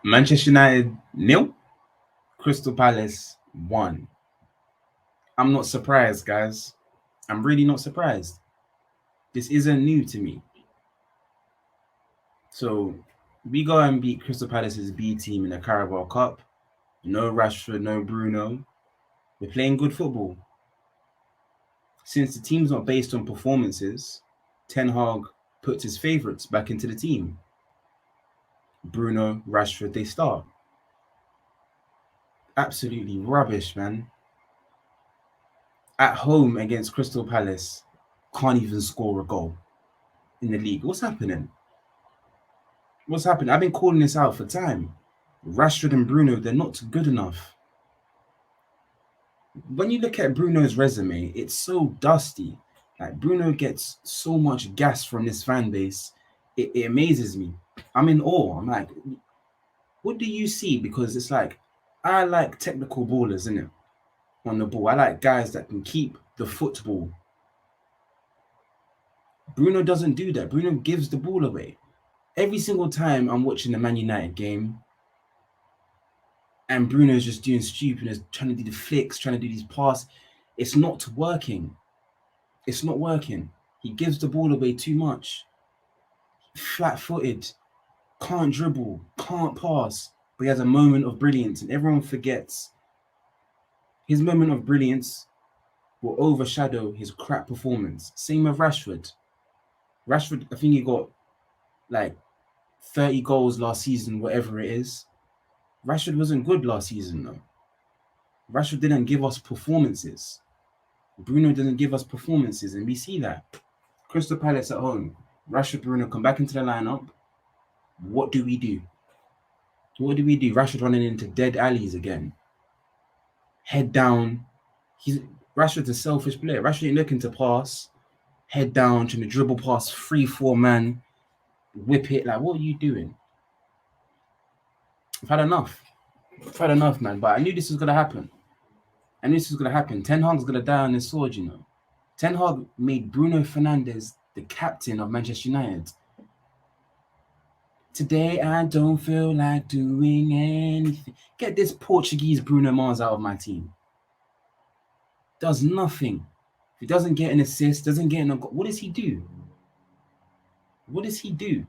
Manchester United nil, Crystal Palace 1. I'm not surprised, guys. I'm really not surprised. This isn't new to me. So we go and beat Crystal Palace's B team in the Carabao Cup. No Rashford, no Bruno. We're playing good football. Since the team's not based on performances, Ten Hag puts his favourites back into the team. Bruno, Rashford, they start. Absolutely rubbish, man. At home against Crystal Palace, can't even score a goal in the league. What's happening? What's happening? I've been calling this out for time. Rashford and Bruno, they're not good enough. When you look at Bruno's resume, it's so dusty. Like Bruno gets so much gas from this fan base. It amazes me. I'm in awe. I'm like, what do you see? Because it's like, I like technical ballers, isn't it? On the ball. I like guys that can keep the football. Bruno doesn't do that. Bruno gives the ball away. Every single time I'm watching the Man United game, and Bruno's just doing stupidness, trying to do the flicks, trying to do these passes. It's not working. It's not working. He gives the ball away too much. Flat footed, can't dribble, can't pass, but he has a moment of brilliance, and everyone forgets. His moment of brilliance will overshadow his crap performance. Same with Rashford. Rashford, I think he got like 30 goals last season, whatever it is. Rashford wasn't good last season, though. Rashford didn't give us performances. Bruno didn't give us performances, and we see that. Crystal Palace at home. Rashford, Bruno come back into the lineup. What do we do? What do we do? Rashford running into dead alleys again. Head down. Rashford's a selfish player. Rashford ain't looking to pass. Head down, trying to dribble past 3-4 man. Whip it. Like, what are you doing? I've had enough. I've had enough, man. But I knew this was going to happen. I knew this was going to happen. Ten Hag's going to die on his sword, you know. Ten Hag made Bruno Fernandes the captain of Manchester United. Today I don't feel like doing anything. Get this Portuguese Bruno Mars out of my team. Does nothing. If he doesn't get an assist, doesn't get an... What does he do? What does he do?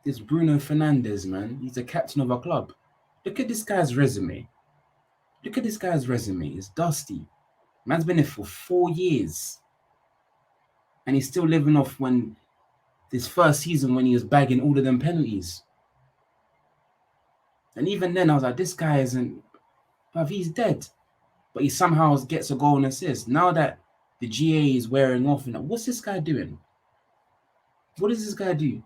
This Bruno Fernandes, man. He's the captain of our club. Look at this guy's resume. Look at this guy's resume. It's dusty. Man's been there for 4 years. And he's still living off when this first season when he was bagging all of them penalties. And even then, I was like, this guy isn't... But he's dead. But he somehow gets a goal and assist. Now that the GA is wearing off, and what's this guy doing? What does this guy do?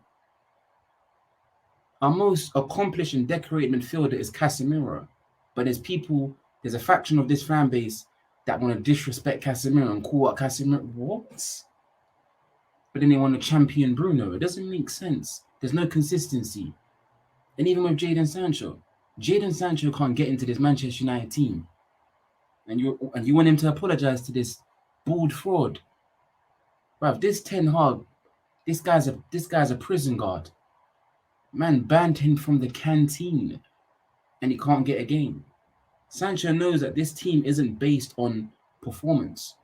Our most accomplished and decorated midfielder is Casemiro. But there's a faction of this fan base that want to disrespect Casemiro and call out Casemiro. What? But then they want to champion Bruno. It doesn't make sense. There's no consistency. And even with Jadon Sancho can't get into this Manchester United team. And you want him to apologize to this bald fraud. Bruv, this Ten Hag, this guy's a prison guard. Man banned him from the canteen and he can't get a game. Sancho knows that this team isn't based on performance.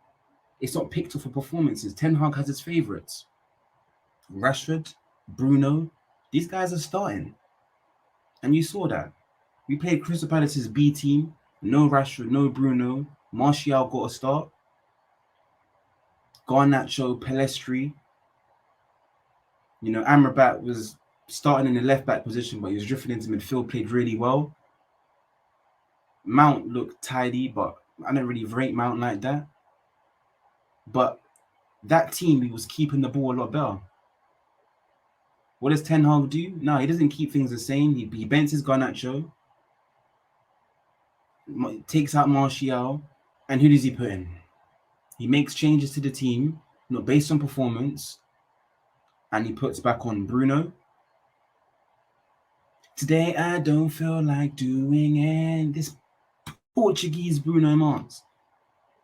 It's not picked up for performances. Ten Hag has his favourites. Rashford, Bruno, these guys are starting. And you saw that. We played Crystal Palace's B team. No Rashford, no Bruno. Martial got a start. Garnacho, Pelestri. You know, Amrabat was starting in the left-back position, but he was drifting into midfield, played really well. Mount looked tidy, but I don't really rate Mount like that. But that team, he was keeping the ball a lot better. What does Ten Hag do? No, he doesn't keep things the same. He bends his Garnacho, takes out Martial, and who does he put in? He makes changes to the team, not based on performance, and he puts back on Bruno. Today I don't feel like doing anything. This Portuguese Bruno Mars,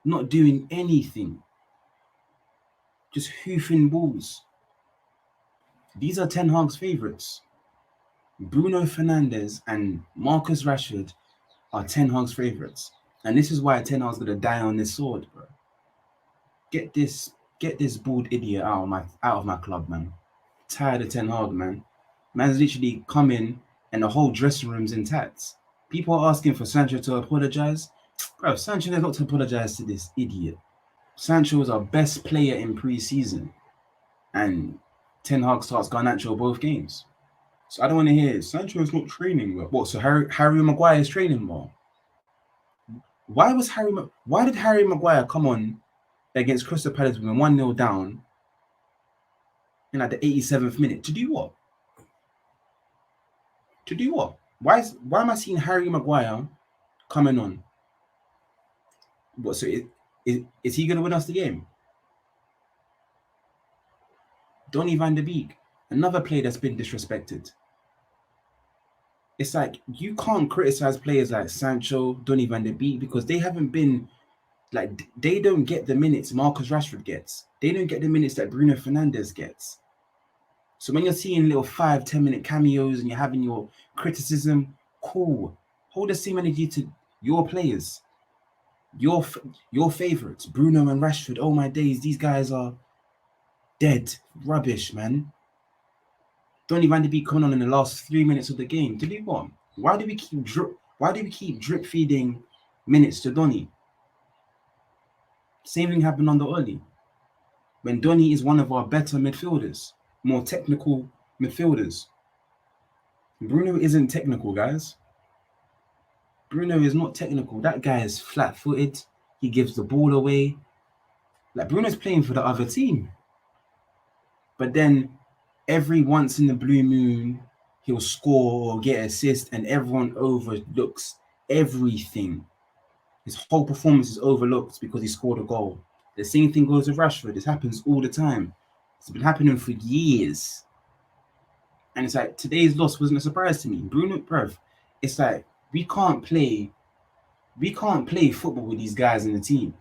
not doing anything, just hoofing balls. These are Ten Hag's favourites. Bruno Fernandes and Marcus Rashford are Ten Hag's favourites. And this is why Ten Hag's gonna die on this sword, bro. Get this bald idiot out of my club, man. Tired of Ten Hag, man. Man's literally come in and the whole dressing room's intact. People are asking for Sancho to apologise. Bro, Sancho has not to apologise to this idiot. Sancho was our best player in pre-season. And Ten Hag starts Garnacho both games. So I don't want to hear Sancho is not training well. What? So Harry Maguire is training well. Why did Harry Maguire come on against Crystal Palace when 1-0 down in like the 87th minute? To do what? To do what? Why am I seeing Harry Maguire coming on? What? So is he gonna win us the game? Donny van de Beek, another player that's been disrespected. It's like you can't criticize players like Sancho, Donny van de Beek because they haven't been like they don't get the minutes Marcus Rashford gets. They don't get the minutes that Bruno Fernandes gets. So when you're seeing little 5-10 minute cameos and you're having your criticism, cool. Hold the same energy to your players, your favorites, Bruno and Rashford. Oh my days, these guys are dead rubbish, man. Donny van de Beek coming on in the last 3 minutes of the game. To do what? Why do we keep drip feeding minutes to Donny? Same thing happened under Oli. When Donny is one of our better midfielders, more technical midfielders. Bruno isn't technical, guys. Bruno is not technical. That guy is flat-footed. He gives the ball away. Like Bruno's playing for the other team. But then every once in the blue moon, he'll score or get assist and everyone overlooks everything. His whole performance is overlooked because he scored a goal. The same thing goes with Rashford. This happens all the time. It's been happening for years. And it's like today's loss wasn't a surprise to me. Bruno, bruv, it's like we can't play football with these guys in the team.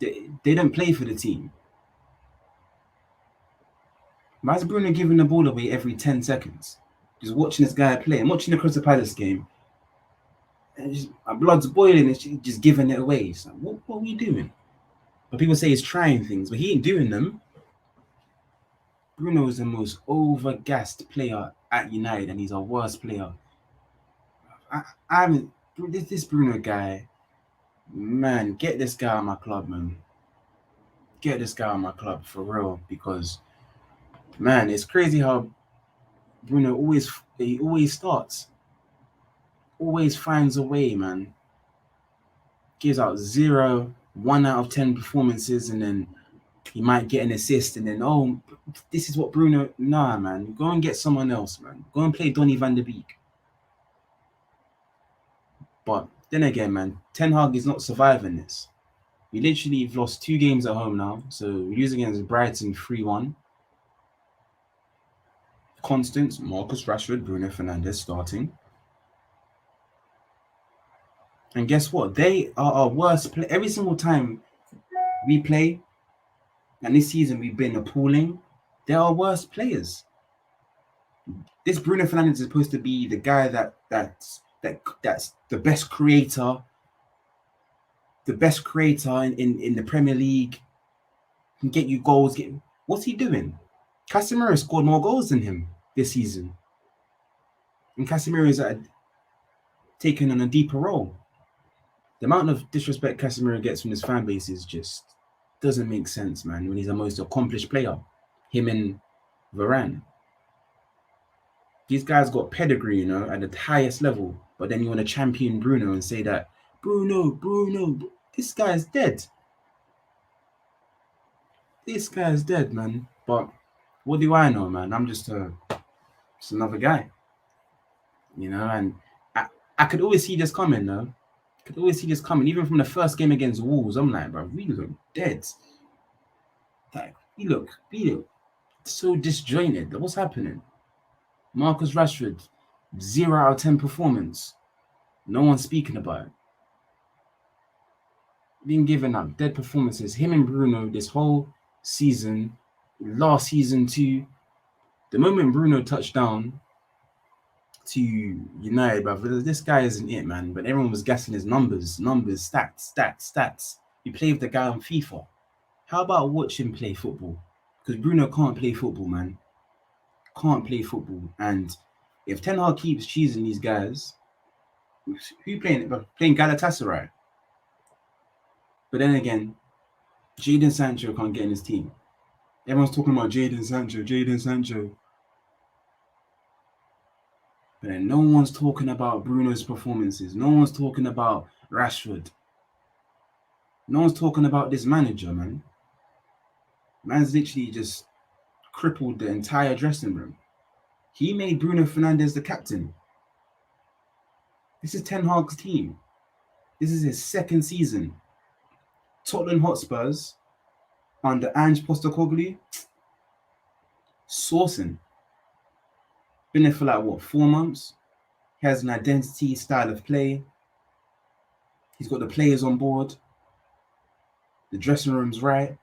They don't play for the team. Why is Bruno giving the ball away every 10 seconds? Just watching this guy play. I'm watching the Crystal Palace game. And just, my blood's boiling and just giving it away. It's like, what are we doing? But people say he's trying things, but he ain't doing them. Bruno is the most overgassed player at United, and he's our worst player. This Bruno guy, man, get this guy on my club, man. Get this guy on my club for real, because, man, it's crazy how Bruno always starts, always finds a way, man. Gives out 0, 1 out of 10 performances, and then he might get an assist, and then, oh, this is what Bruno... Nah, man. Go and get someone else, man. Go and play Donny van de Beek. But then again, man, Ten Hag is not surviving this. We literally have lost 2 games at home now. So we lose against Brighton 3-1. Constance, Marcus Rashford, Bruno Fernandes starting. And guess what? They are our worst player. Every single time we play, and this season we've been appalling, they're our worst players. This Bruno Fernandes is supposed to be the guy that's the best creator. The best creator in the Premier League. Can get you goals. What's he doing? Casemiro scored more goals than him this season. And Casemiro is taken on a deeper role. The amount of disrespect Casemiro gets from his fan base is just doesn't make sense, man, when he's the most accomplished player. Him and Varane. These guys got pedigree, at the highest level. But then you want to champion Bruno and say that, Bruno, this guy's dead. This guy's dead, man. But what do I know, man? I'm just another guy. And I could always see this coming, though. Could always see this coming. Even from the first game against Wolves, I'm like, bro, we look dead. Like, we look so disjointed. What's happening? Marcus Rashford, 0 out of 10 performance. No one's speaking about it. Being given up dead performances. Him and Bruno this whole season, last season too. The moment Bruno touched down to United, but this guy isn't it, man. But everyone was guessing his numbers, stats. You play with the guy on FIFA. How about watch him play football? Because Bruno can't play football, man. Can't play football. And if Ten Hag keeps choosing these guys, who playing? Playing Galatasaray. But then again, Jadon Sancho can't get in his team. Everyone's talking about Jadon Sancho. But then no one's talking about Bruno's performances. No one's talking about Rashford. No one's talking about this manager, man. Man's literally just crippled the entire dressing room. He made Bruno Fernandes the captain. This is Ten Hag's team. This is his second season. Tottenham Hotspurs under Ange Postecoglou, sourcing. Been there for like, what, 4 months? He has an identity, style of play. He's got the players on board. The dressing room's right.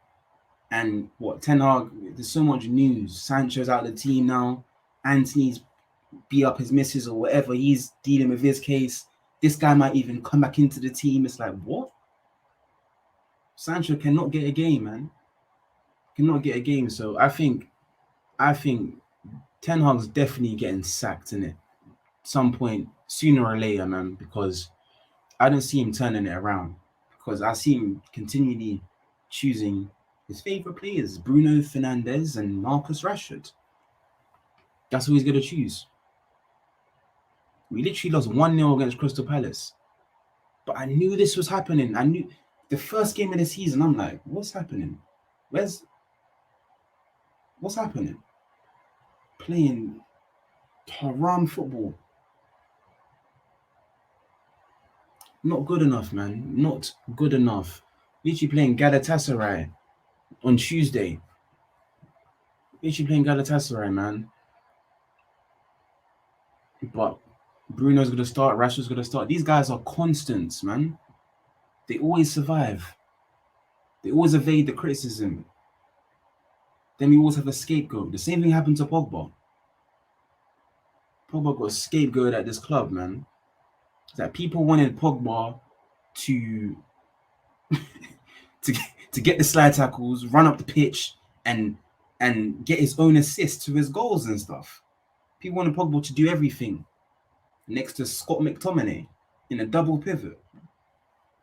And what, Ten Hag, there's so much news. Sancho's out of the team now. Anthony's beat up his missus or whatever. He's dealing with his case. This guy might even come back into the team. It's like, what? Sancho cannot get a game, man. Cannot get a game. So I think Ten Hag's definitely getting sacked, innit? Some point, sooner or later, man, because I don't see him turning it around. Because I see him continually choosing his favourite players, Bruno Fernandes and Marcus Rashford. That's who he's going to choose. We literally lost 1-0 against Crystal Palace. But I knew this was happening. I knew the first game of the season, I'm like, what's happening? What's happening? Playing haram football. Not good enough, man. Not good enough. Literally playing Galatasaray on Tuesday. Literally playing Galatasaray, man. But Bruno's going to start. Rashford's going to start. These guys are constants, man. They always survive. They always evade the criticism. Then we always have a scapegoat. The same thing happened to Pogba. Pogba got scapegoated at this club, man. It's like people wanted Pogba to to get the slide tackles, run up the pitch, and get his own assists to his goals and stuff. People wanted Pogba to do everything next to Scott McTominay in a double pivot.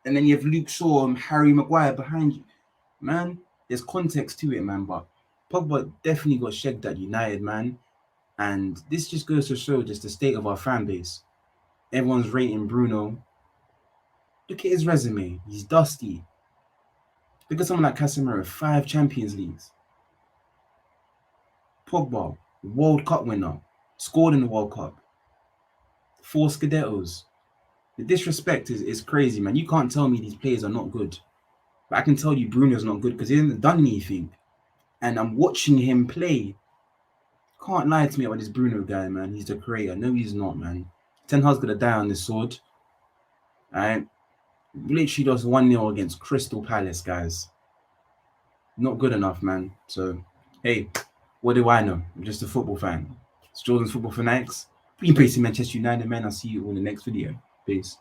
And then you have Luke Shaw and Harry Maguire behind you. Man, there's context to it, man. But Pogba definitely got shagged at United, man. And this just goes to show just the state of our fan base. Everyone's rating Bruno. Look at his resume. He's dusty. Look at someone like Casemiro, 5 Champions Leagues. Pogba, World Cup winner. Scored in the World Cup. 4 Scudettos. The disrespect is crazy, man. You can't tell me these players are not good. But I can tell you Bruno's not good because he hasn't done anything. And I'm watching him play. Can't lie to me about this Bruno guy, man. He's the creator. No, he's not, man. Ten Hag's gonna die on this sword. Alright. Literally lost 1-0 against Crystal Palace, guys. Not good enough, man. So, hey, what do I know? I'm just a football fan. It's Jordan's Football Fanatics. Be embracing Manchester United, man. I'll see you all in the next video. Peace.